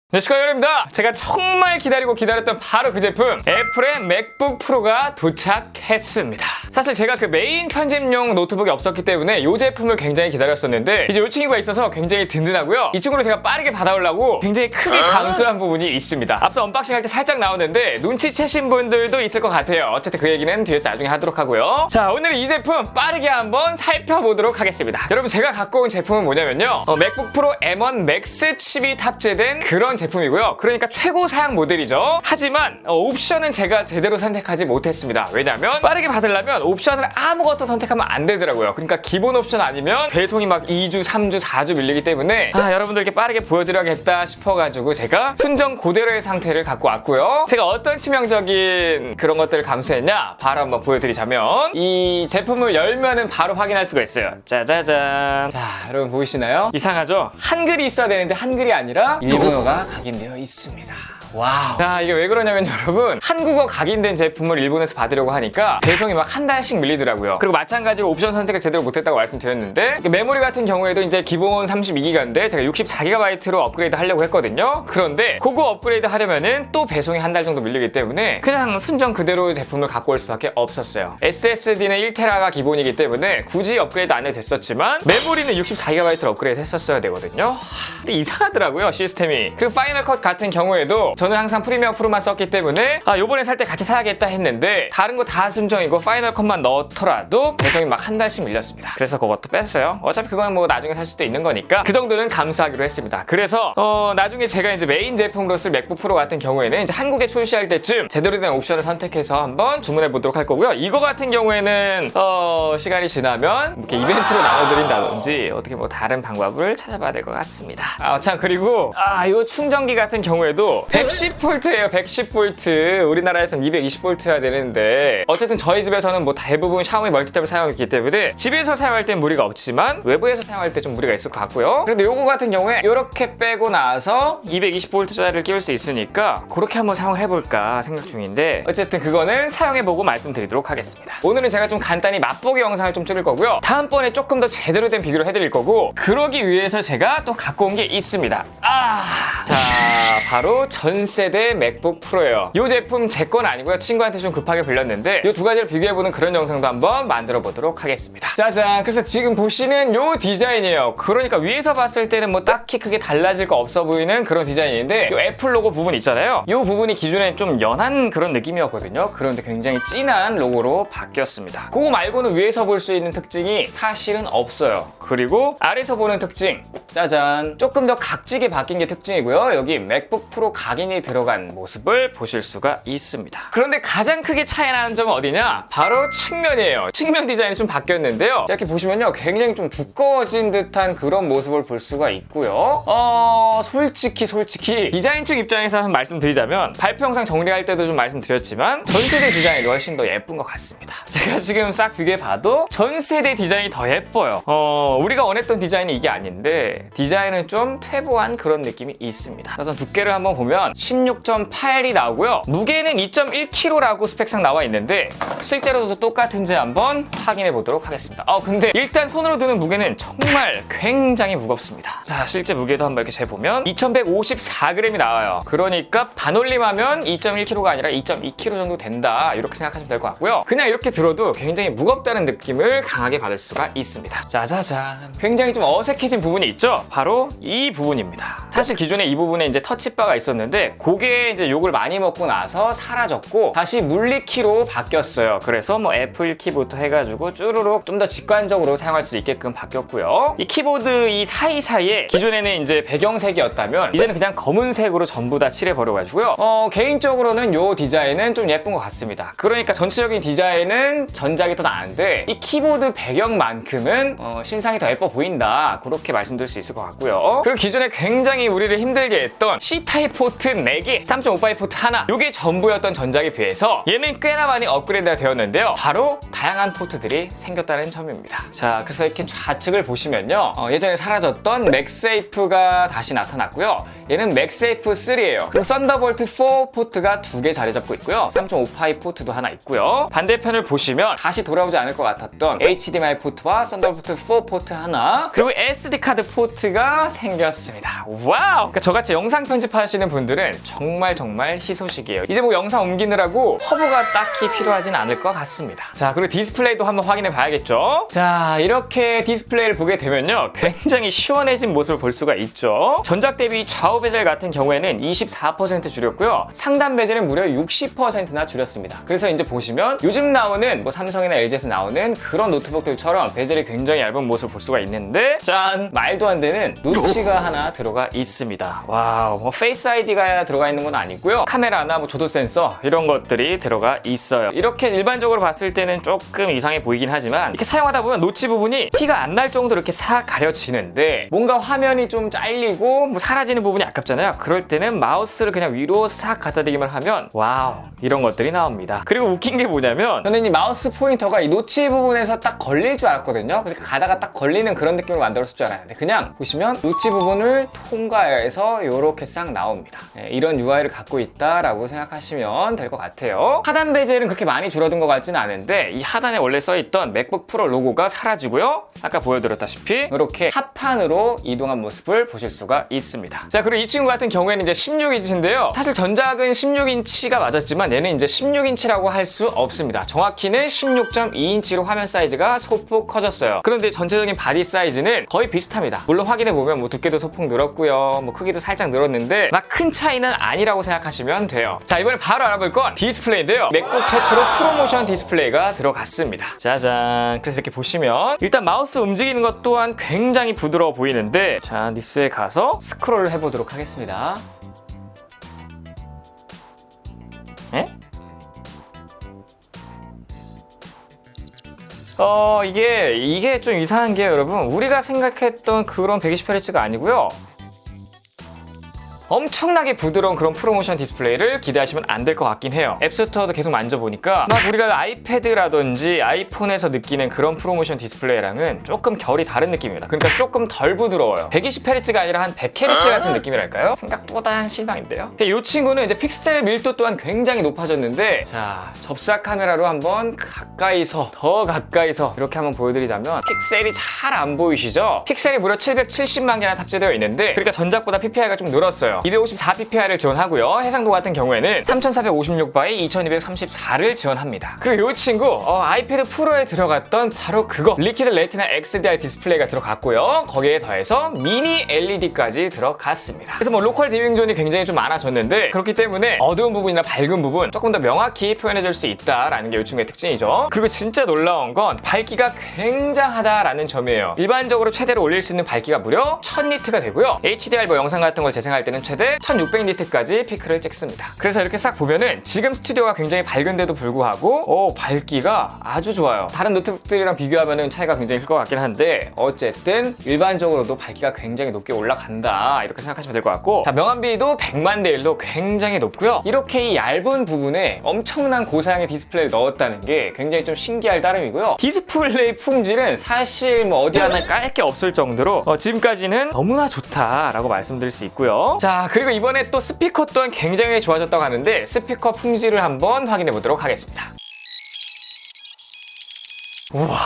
네, 축하드립니다. 제가 정말 기다렸던 바로 그 제품, 애플의 맥북 프로가 도착했습니다. 사실 제가 그 메인 편집용 노트북이 없었기 때문에 이 제품을 굉장히 기다렸었는데 이제 이 친구가 있어서 굉장히 든든하고요. 이 친구를 제가 빠르게 받아오려고 굉장히 크게 감수한 부분이 있습니다. 앞서 언박싱 할 때 살짝 나오는데 눈치채신 분들도 있을 것 같아요. 어쨌든 그 얘기는 뒤에서 나중에 하도록 하고요. 자, 오늘은 이 제품 빠르게 한번 살펴보도록 하겠습니다. 여러분, 제가 갖고 온 제품은 뭐냐면요, 맥북 프로 M1 맥스 칩이 탑재된 그런 제품이고요. 그러니까 최고 사양 모델이죠. 하지만 옵션은 제가 제대로 선택하지 못했습니다. 왜냐면 빠르게 받으려면 옵션을 아무것도 선택하면 안 되더라고요. 그러니까 기본 옵션 아니면 배송이 막 2주, 3주, 4주 밀리기 때문에 여러분들께 빠르게 보여드려야겠다 싶어가지고 제가 순정 그대로의 상태를 갖고 왔고요. 제가 어떤 치명적인 그런 것들을 감수했냐, 바로 한번 보여드리자면 이 제품을 열면은 바로 확인할 수가 있어요. 짜자잔. 자, 여러분 보이시나요? 이상하죠? 한글이 있어야 되는데 한글이 아니라 일본어가 각인되어 있습니다. 와우. 자, 이게 왜 그러냐면 여러분, 한국어 각인된 제품을 일본에서 받으려고 하니까 배송이 막 한 달씩 밀리더라고요. 그리고 마찬가지로 옵션 선택을 제대로 못했다고 말씀드렸는데, 메모리 같은 경우에도 이제 기본 32기가인데 제가 64GB로 업그레이드 하려고 했거든요. 그런데 그거 업그레이드 하려면은 또 배송이 한 달 정도 밀리기 때문에 그냥 순정 그대로 제품을 갖고 올 수밖에 없었어요. SSD는 1TB가 기본이기 때문에 굳이 업그레이드 안 해도 됐었지만 메모리는 64GB를 업그레이드 했었어야 되거든요. 근데 이상하더라고요, 시스템이. 그리고 파이널 컷 같은 경우에도 저는 항상 프리미엄 프로만 썼기 때문에 요번에 살 때 같이 사야겠다 했는데 다른 거 다 순정이고 파이널 컷만 넣더라도 배송이 막 한 달씩 밀렸습니다. 그래서 그것도 뺐어요. 어차피 그건 뭐 나중에 살 수도 있는 거니까 그 정도는 감수하기로 했습니다. 그래서 나중에 제가 이제 메인 제품으로 쓸 맥북 프로 같은 경우에는 이제 한국에 출시할 때쯤 제대로 된 옵션을 선택해서 한번 주문해 보도록 할 거고요. 이거 같은 경우에는 시간이 지나면 이렇게 이벤트로 나눠드린다든지 어떻게 뭐 다른 방법을 찾아봐야 될 것 같습니다. 참, 그리고 이 충전기 같은 경우에도 110V예요. 110V. 우리나라에서는 220V여야 되는데 어쨌든 저희 집에서는 뭐 대부분 샤오미 멀티탭을 사용했기 때문에 집에서 사용할 땐 무리가 없지만 외부에서 사용할 때 좀 무리가 있을 것 같고요. 그런데 요거 같은 경우에 이렇게 빼고 나서 220V짜리를 끼울 수 있으니까 그렇게 한번 사용을 해볼까 생각 중인데, 어쨌든 그거는 사용해보고 말씀드리도록 하겠습니다. 오늘은 제가 좀 간단히 맛보기 영상을 좀 찍을 거고요. 다음번에 조금 더 제대로 된 비교를 해드릴 거고, 그러기 위해서 제가 또 갖고 온 게 있습니다. 자, 바로 전세대 맥북 프로예요. 이 제품 제 건 아니고요. 친구한테 좀 급하게 빌렸는데 이 두 가지를 비교해보는 그런 영상도 한번 만들어 보도록 하겠습니다. 짜잔. 그래서 지금 보시는 이 디자인이에요. 그러니까 위에서 봤을 때는 뭐 딱히 크게 달라질 거 없어 보이는 그런 디자인인데, 이 애플 로고 부분 있잖아요. 이 부분이 기존에 좀 연한 그런 느낌이었거든요. 그런데 굉장히 진한 로고로 바뀌었습니다. 그거 말고는 위에서 볼 수 있는 특징이 사실은 없어요. 그리고 아래에서 보는 특징, 짜잔, 조금 더 각지게 바뀐 게 특징이고요. 여기 맥북 프로 각인이 들어간 모습을 보실 수가 있습니다. 그런데 가장 크게 차이 나는 점은 어디냐? 바로 측면이에요. 측면 디자인이 좀 바뀌었는데요. 이렇게 보시면요, 굉장히 좀 두꺼워진 듯한 그런 모습을 볼 수가 있고요. 솔직히 디자인 쪽 입장에서 말씀드리자면, 발표 영상 정리할 때도 좀 말씀드렸지만 전세대 디자인이 훨씬 더 예쁜 것 같습니다. 제가 지금 싹 비교해봐도 전세대 디자인이 더 예뻐요. 우리가 원했던 디자인이 이게 아닌데 디자인은 좀 퇴보한 그런 느낌이 있습니다. 그래서 두께를 한번 보면 16.8이 나오고요. 무게는 2.1kg라고 스펙상 나와 있는데 실제로도 똑같은지 한번 확인해 보도록 하겠습니다. 근데 일단 손으로 드는 무게는 정말 굉장히 무겁습니다. 자, 실제 무게도 한번 이렇게 재보면 2154g이 나와요. 그러니까 반올림하면 2.1kg가 아니라 2.2kg 정도 된다, 이렇게 생각하시면 될 것 같고요. 그냥 이렇게 들어도 굉장히 무겁다는 느낌을 강하게 받을 수가 있습니다. 짜자잔. 굉장히 좀 어색해진 부분이 있죠? 바로 이 부분입니다. 사실 기존에 이 부분에 이제 터치바가 있었는데 있었는데 그게 이제 욕을 많이 먹고 나서 사라졌고 다시 물리키로 바뀌었어요. 그래서 뭐 F1 키부터 해가지고 쭈루룩 좀 더 직관적으로 사용할 수 있게끔 바뀌었고요. 이 키보드 이 사이사이에 기존에는 이제 배경색이었다면 이제는 그냥 검은색으로 전부 다 칠해버려가지고요. 개인적으로는 이 디자인은 좀 예쁜 것 같습니다. 그러니까 전체적인 디자인은 전작이 더 나은데 이 키보드 배경만큼은 신상이 더 예뻐 보인다. 그렇게 말씀드릴 수 있을 것 같고요. 그리고 기존에 굉장히 우리를 힘들게 했던 C타입 포트 4개, 3.5mm 포트 하나, 이게 전부였던 전작에 비해서 얘는 꽤나 많이 업그레이드가 되었는데요. 바로 다양한 포트들이 생겼다는 점입니다. 자, 그래서 이렇게 좌측을 보시면요. 예전에 사라졌던 맥세이프가 다시 나타났고요. 얘는 맥세이프 3예요. 그리고 썬더볼트 4 포트가 2개 자리 잡고 있고요. 3.5mm 포트도 하나 있고요. 반대편을 보시면 다시 돌아오지 않을 것 같았던 HDMI 포트와 썬더볼트 4 포트 하나, 그리고 SD 카드 포트가 생겼습니다. 와우! 그러니까 저같이 영상 편집하시는 분들은 정말 희소식이에요. 이제 뭐 영상 옮기느라고 허브가 딱히 필요하진 않을 것 같습니다. 자, 그리고 디스플레이도 한번 확인해 봐야겠죠. 자, 이렇게 디스플레이를 보게 되면요, 굉장히 시원해진 모습을 볼 수가 있죠. 전작 대비 좌우 베젤 같은 경우에는 24% 줄였고요. 상단 베젤은 무려 60%나 줄였습니다. 그래서 이제 보시면 요즘 나오는 뭐 삼성이나 LG에서 나오는 그런 노트북들처럼 베젤이 굉장히 얇은 모습을 볼 수가 있는데, 짠! 말도 안 되는 노치가 하나 들어가 있습니다. 와우, 뭐 페이스 아이디가 들어가 있는 건 아니고요. 카메라나 뭐 조도 센서 이런 것들이 들어가 있어요. 이렇게 일반적으로 봤을 때는 조금 이상해 보이긴 하지만 이렇게 사용하다 보면 노치 부분이 티가 안 날 정도로 이렇게 싹 가려지는데, 뭔가 화면이 좀 잘리고 뭐 사라지는 부분이 아깝잖아요. 그럴 때는 마우스를 그냥 위로 싹 갖다 대기만 하면 와우, 이런 것들이 나옵니다. 그리고 웃긴 게 뭐냐면 저는 이 마우스 포인터가 이 노치 부분에서 딱 걸릴 줄 알았거든요. 그러니까 가다가 딱 걸리는 그런 느낌으로 만들었을 줄 알았는데 그냥 보시면 노치 부분을 통과해서 이렇게 싹 나옵니다. 이런 UI를 갖고 있다라고 생각하시면 될 것 같아요. 하단 베젤은 그렇게 많이 줄어든 것 같지는 않은데 이 하단에 원래 써있던 맥북 프로 로고가 사라지고요. 아까 보여드렸다시피 이렇게 합판으로 이동한 모습을 보실 수가 있습니다. 자, 그리고 이 친구 같은 경우에는 이제 16인치인데요. 사실 전작은 16인치가 맞았지만 얘는 이제 16인치라고 할 수 없습니다. 정확히는 16.2인치로 화면 사이즈가 소폭 커졌어요. 그런데 전체적인 바디 사이즈는 거의 비슷합니다. 물론 확인해보면 뭐 두께도 소폭 늘었고요. 뭐 크기도 살짝 늘었는데 막 큰 차이는 아니라고 생각하시면 돼요. 자, 이번에 바로 알아볼 건 디스플레이인데요. 맥북 최초로 프로모션 디스플레이가 들어갔습니다. 짜잔. 그래서 이렇게 보시면 일단 마우스 움직이는 것 또한 굉장히 부드러워 보이는데, 자, 뉴스에 가서 스크롤을 해보도록 하겠습니다. 에? 이게 좀 이상한 게 여러분, 우리가 생각했던 그런 120Hz가 아니고요. 엄청나게 부드러운 그런 프로모션 디스플레이를 기대하시면 안 될 것 같긴 해요. 앱스토어도 계속 만져보니까 막 우리가 아이패드라든지 아이폰에서 느끼는 그런 프로모션 디스플레이랑은 조금 결이 다른 느낌입니다. 그러니까 조금 덜 부드러워요. 120Hz가 아니라 한 100Hz 같은 느낌이랄까요? 생각보다 실망인데요. 이 친구는 이제 픽셀 밀도 또한 굉장히 높아졌는데, 자, 접사 카메라로 한번 더 가까이서 이렇게 한번 보여드리자면 픽셀이 잘 안 보이시죠? 픽셀이 무려 770만 개나 탑재되어 있는데, 그러니까 전작보다 PPI가 좀 늘었어요. 254ppi를 지원하고요. 해상도 같은 경우에는 3456by 2234를 지원합니다. 그리고 이 친구 아이패드 프로에 들어갔던 바로 그거 리퀴드 레티나 XDR 디스플레이가 들어갔고요. 거기에 더해서 미니 LED까지 들어갔습니다. 그래서 뭐 로컬 디밍 존이 굉장히 좀 많아졌는데, 그렇기 때문에 어두운 부분이나 밝은 부분 조금 더 명확히 표현해줄 수 있다라는 게 이 친구의 특징이죠. 그리고 진짜 놀라운 건 밝기가 굉장하다라는 점이에요. 일반적으로 최대로 올릴 수 있는 밝기가 무려 1000니트가 되고요. HDR 뭐 영상 같은 걸 재생할 때는 최대 1600니트까지 피크를 찍습니다. 그래서 이렇게 싹 보면은 지금 스튜디오가 굉장히 밝은데도 불구하고 밝기가 아주 좋아요. 다른 노트북들이랑 비교하면은 차이가 굉장히 클 것 같긴 한데, 어쨌든 일반적으로도 밝기가 굉장히 높게 올라간다, 이렇게 생각하시면 될 것 같고, 자, 명암비도 100만 대 1로 굉장히 높고요. 이렇게 이 얇은 부분에 엄청난 고사양의 디스플레이를 넣었다는 게 굉장히 좀 신기할 따름이고요. 디스플레이 품질은 사실 뭐 어디 하나 깔 게 없을 정도로 지금까지는 너무나 좋다라고 말씀드릴 수 있고요. 자, 그리고 이번에 또 스피커 또한 굉장히 좋아졌다고 하는데, 스피커 품질을 한번 확인해 보도록 하겠습니다. 우와,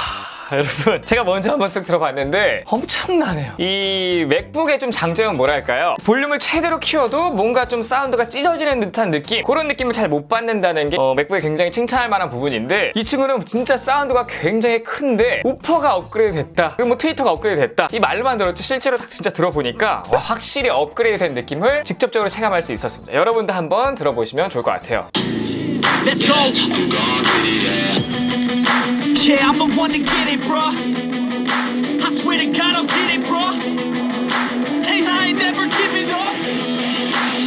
여러분 제가 먼저 한번 쓱 들어봤는데 엄청나네요. 이 맥북의 좀 장점은 뭐랄까요? 볼륨을 최대로 키워도 뭔가 좀 사운드가 찢어지는 듯한 느낌, 그런 느낌을 잘 못 받는다는 게 맥북에 굉장히 칭찬할 만한 부분인데, 이 친구는 진짜 사운드가 굉장히 큰데 우퍼가 업그레이드 됐다, 그리고 뭐 트위터가 업그레이드 됐다, 이 말로만 들었지 실제로 딱 진짜 들어보니까 확실히 업그레이드 된 느낌을 직접적으로 체감할 수 있었습니다. 여러분도 한번 들어보시면 좋을 것 같아요. Let's go. Yeah, I'm the one to get it, bro. I swear to God, I'll get it, bro. Hey, I ain't never giving up.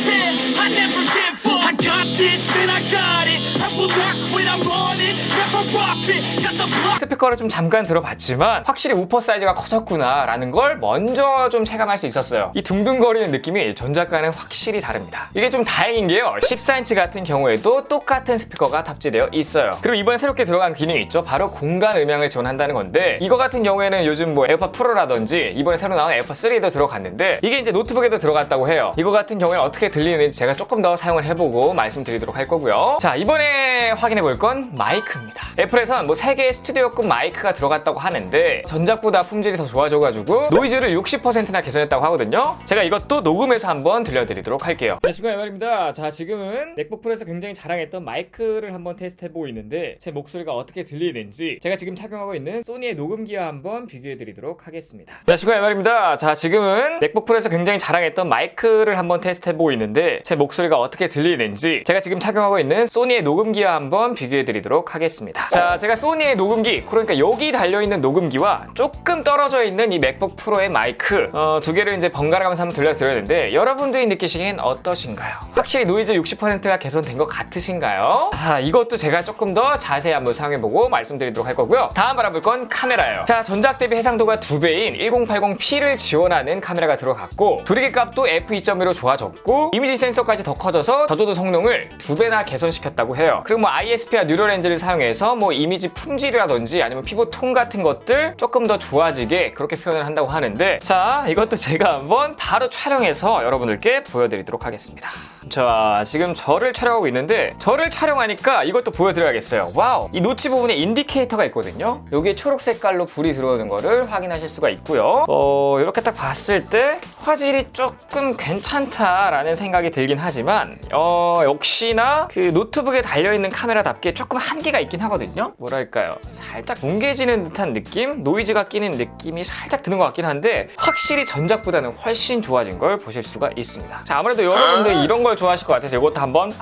Yeah, I never give up. I got this, man, I got it. I will not quit, I'm on it. Never rock it. Got the block. 스피커를 좀 잠깐 들어봤지만 확실히 우퍼 사이즈가 커졌구나 라는 걸 먼저 좀 체감할 수 있었어요. 이 둥둥거리는 느낌이 전작과는 확실히 다릅니다. 이게 좀 다행인 게요, 14인치 같은 경우에도 똑같은 스피커가 탑재되어 있어요. 그리고 이번에 새롭게 들어간 기능이 있죠. 바로 공간 음향을 지원한다는 건데, 이거 같은 경우에는 요즘 뭐 에어팟 프로라든지 이번에 새로 나온 에어팟 3에도 들어갔는데, 이게 이제 노트북에도 들어갔다고 해요. 이거 같은 경우에는 어떻게 들리는지 제가 조금 더 사용을 해보고 말씀드리도록 할 거고요. 자, 이번에 확인해 볼 건 마이크입니다. 애플에선 뭐 3개의 스튜디오급 마이크가 들어갔다고 하는데 전작보다 품질이 더 좋아져가지고 노이즈를 60%나 개선했다고 하거든요. 제가 이것도 녹음해서 한번 들려드리도록 할게요. 네, 시간 말입니다. 자, 지금은 맥북 프로에서 굉장히 자랑했던 마이크를 한번 테스트해보고 있는데, 제 목소리가 어떻게 들리는지 제가 지금 착용하고 있는 소니의 녹음기와 한번 비교해드리도록 하겠습니다. 네, 시간 말입니다. 자, 지금은 맥북 프로에서 굉장히 자랑했던 마이크를 한번 테스트해보고 있는데, 제 목소리가 어떻게 들리는지 제가 지금 착용하고 있는 소니의 녹음기와 한번 비교해드리도록 하겠습니다. 자, 제가 소니의 녹음기, 그러니까 여기 달려있는 녹음기와 조금 떨어져 있는 이 맥북 프로의 마이크, 두 개를 이제 번갈아 가면서 한번 들려드렸는데, 여러분들이 느끼시기엔 어떠신가요? 확실히 노이즈 60%가 개선된 것 같으신가요? 이것도 제가 조금 더 자세히 한번 사용해보고 말씀드리도록 할 거고요. 다음 바라볼 건 카메라예요. 자, 전작 대비 해상도가 2배인 1080p를 지원하는 카메라가 들어갔고, 조리개 값도 f2.1로 좋아졌고, 이미지 센서까지 더 커져서 저조도 성능을 2배나 개선시켰다고 해요. 그리고 뭐 ISP와 뉴럴 렌즈를 사용해서 뭐 이미지 품질이라든지 아니면 피부 톤 같은 것들 조금 더 좋아지게 그렇게 표현을 한다고 하는데, 자, 이것도 제가 한번 바로 촬영해서 여러분들께 보여드리도록 하겠습니다. 자, 지금 저를 촬영하고 있는데, 저를 촬영하니까 이것도 보여드려야겠어요. 와우! 이 노치 부분에 인디케이터가 있거든요. 여기에 초록 색깔로 불이 들어오는 거를 확인하실 수가 있고요. 이렇게 딱 봤을 때 화질이 조금 괜찮다라는 생각이 들긴 하지만, 역시나 그 노트북에 달려있는 카메라답게 조금 한계가 있긴 하거든요. 뭐랄까요, 살짝 뭉개지는 듯한 느낌? 노이즈가 끼는 느낌이 살짝 드는 것 같긴 한데, 확실히 전작보다는 훨씬 좋아진 걸 보실 수가 있습니다. 자, 아무래도 여러분들 이런 걸 좋아하실 것 같아서 이것도 한번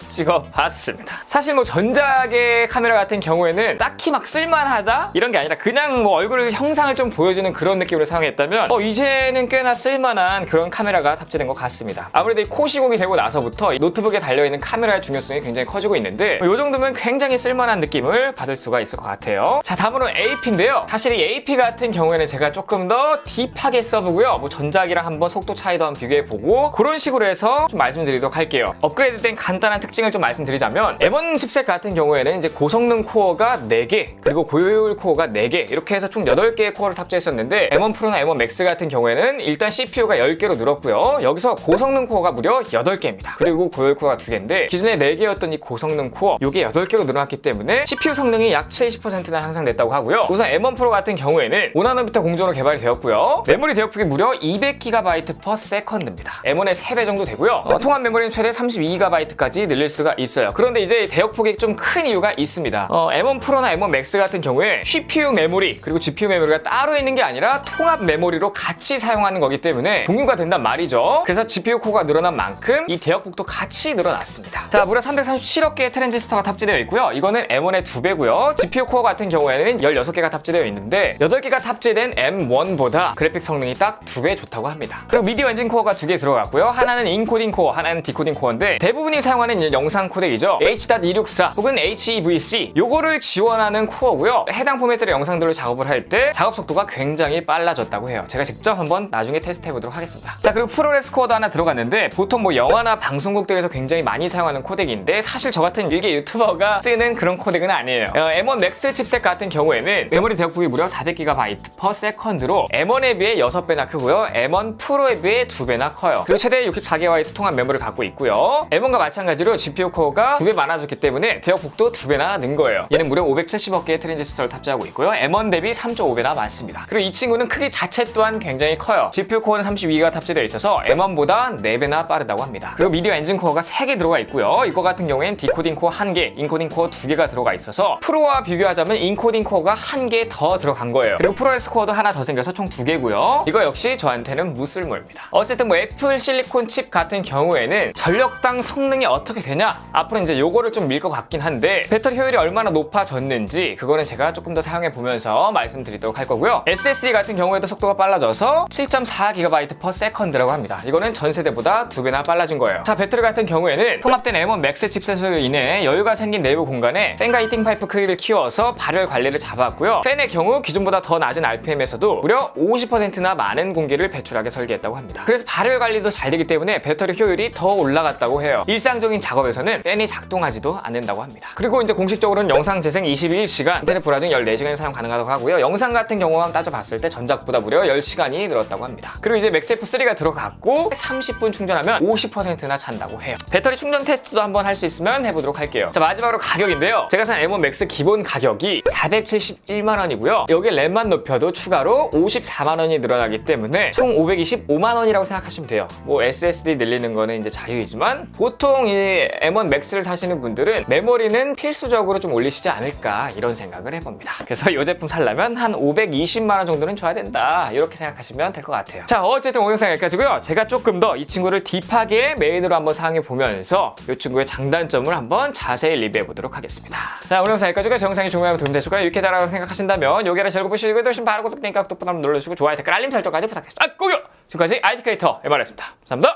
찍어봤습니다. 사실 뭐 전작의 카메라 같은 경우에는 딱히 막 쓸만하다 이런 게 아니라 그냥 뭐 얼굴 형상을 좀 보여주는 그런 느낌으로 사용했다면, 이제는 꽤나 쓸만한 그런 카메라가 탑재된 것 같습니다. 아무래도 이 코 시공이 되고 나서부터 이 노트북에 달려있는 카메라의 중요성이 굉장히 커지고 있는데, 이 정도면 굉장히 쓸만한 느낌을 받을 수가 있을 것 같아요. 자, 다음으로는 AP인데요. 사실 이 AP 같은 경우에는 제가 조금 더 딥하게 써보고요, 뭐 전작이랑 한번 속도 차이도 한번 비교해보고 그런 식으로 해서 좀 말씀드리도록 할게요. 업그레이드된 간단한 특징을 좀 말씀드리자면, M1 칩셋 같은 경우에는 이제 고성능 코어가 4개, 그리고 고효율 코어가 4개, 이렇게 해서 총 8개의 코어를 탑재했었는데, M1 프로나 M1 맥스 같은 경우에는 일단 CPU가 10개로 늘었고요. 여기서 고성능 코어가 무려 8개입니다. 그리고 고효율 코어가 2개인데, 기존에 4개였던 이 고성능 코어, 이게 8개로 늘어났기 때문에 CPU 성능이 약 70%나 향상됐다고 하고요. 우선 M1 프로 같은 경우에는 5나노미터 공정으로 개발이 되었고요. 메모리 대역폭이 무려 200GB/s입니다. M1의 3배 정도 되고요. 통합 메모리는 최대 32GB까지 늘릴 수가 있어요. 그런데 이제 대역폭이 좀 큰 이유가 있습니다. M1 프로나 M1 맥스 같은 경우에 CPU 메모리 그리고 GPU 메모리가 따로 있는 게 아니라 통합 메모리로 같이 사용하는 거기 때문에 공유가 된단 말이죠. 그래서 GPU 코어가 늘어난 만큼 이 대역폭도 같이 늘어났습니다. 자, 무려 337억 개의 트랜지스터가 탑재되어 있고요. 이거는 M1의 2배고요. GPU 코어 같은 경우에는 16개가 탑재되어 있는데, 8개가 탑재된 M1보다 그래픽 성능이 딱 2배 좋다고 합니다. 그리고 미디어 엔진 코어가 2개 들어갔고요. 하나는 인코딩 코어, 하나는 디코딩 코어인데, 대부분이 사용하는 영상 코덱이죠. H.264 혹은 HEVC, 요거를 지원하는 코어고요. 해당 포맷들의 영상들을 작업을 할 때 작업 속도가 굉장히 빨라졌다고 해요. 제가 직접 한번 나중에 테스트 해보도록 하겠습니다. 자, 그리고 프로레스 코어도 하나 들어갔는데, 보통 뭐 영화나 방송국 등에서 굉장히 많이 사용하는 코덱인데, 사실 저 같은 일개 유튜버가 쓰는 그런 코덱은 아니에요. M1 맥스 칩셋 같은 경우에는 메모리 대역폭이 무려 400GB/s로 M1에 비해 6배나 크고요. M1 프로에 비해 2배나 커요. 그리고 최대 64GB GB 통합 메모리를 갖고 있고요. M1과 마찬가지로 GPU 코어가 2배 많아졌기 때문에 대역폭도 2배나 는 거예요. 얘는 무려 570억 개의 트랜지스터를 탑재하고 있고요. M1 대비 3.5배나 많습니다. 그리고 이 친구는 크기 자체 또한 굉장히 커요. GPU 코어는 32기가 탑재되어 있어서 M1보다 4배나 빠르다고 합니다. 그리고 미디어 엔진 코어가 3개 들어가 있고요. 이거 같은 경우엔 디코딩 코어 1개, 인코딩 코어 2개가 들어가 있어서 프로와 비교하자면 인코딩 코어가 1개 더 들어간 거예요. 그리고 프로레스 코어도 하나 더 생겨서 총 2개고요. 이거 역시 저한테는 무쓸모입니다. 어쨌든 뭐 애플 실리콘 칩 같은 경우에는 전력당 성능이 어떻게 되냐? 앞으로 이제 요거를 좀 밀 것 같긴 한데 배터리 효율이 얼마나 높아졌는지 그거는 제가 조금 더 사용해 보면서 말씀드리도록 할 거고요. SSD 같은 경우에도 속도가 빨라져서 7.4GB/s라고 합니다. 이거는 전 세대보다 2배나 빨라진 거예요. 자, 배터리 같은 경우에는 통합된 M1 맥스 칩셋으로 인해 여유가 생긴 내부 공간에 팬과 히팅 파이프 크기를 키워서 발열 관리를 잡았고요. 팬의 경우 기존보다 더 낮은 RPM에서도 무려 50%나 많은 공기를 배출하게 설계했다고 합니다. 그래서 발열 관리도 잘 되기 때문에 배터리 효율이 더 올라갔다고 해요. 일상적인 작업에서는 팬이 작동하지도 않는다고 합니다. 그리고 이제 공식적으로는 영상 재생 21시간, 인터넷 브라우징 14시간이 사용 가능하다고 하고요. 영상 같은 경우만 따져봤을 때 전작보다 무려 10시간이 늘었다고 합니다. 그리고 이제 맥스F3가 들어갔고 30분 충전하면 50%나 찬다고 해요. 배터리 충전 테스트도 한번 할 수 있으면 해보도록 할게요. 자, 마지막으로 가격인데요. 제가 산 M1 맥스 기본 가격이 471만 원이고요. 여기에 램만 높여도 추가로 54만 원이 늘어나기 때문에 총 525만 원이라고 생각하시면 돼요. 뭐 SSD 늘리는 거는 이제 자유이지만 보통 이 M1 맥스를 사시는 분들은 메모리는 필수적으로 좀 올리시지 않을까 이런 생각을 해봅니다. 그래서 이 제품 살려면 한 520만 원 정도는 줘야 된다 이렇게 생각하시면 될 것 같아요. 자, 어쨌든 오늘 영상 여기까지고요. 제가 조금 더 이 친구를 딥하게 메인으로 한번 사용해 보면서 이 친구의 장단점을 한번 자세히 리뷰해 보도록 하겠습니다. 자, 오늘 영상 여기까지고요. 제 영상이 중요하면 도움이 되실까요? 유쾌하다고 생각하신다면 여기를 잘 보시고 더 바로 구독, 땡깍, 또 부담 눌러주시고 좋아요, 댓글, 알림 설정까지 부탁드립니다. 꼭요! 지금까지 IT 크리에이터 MR였습니다. 감사합니다.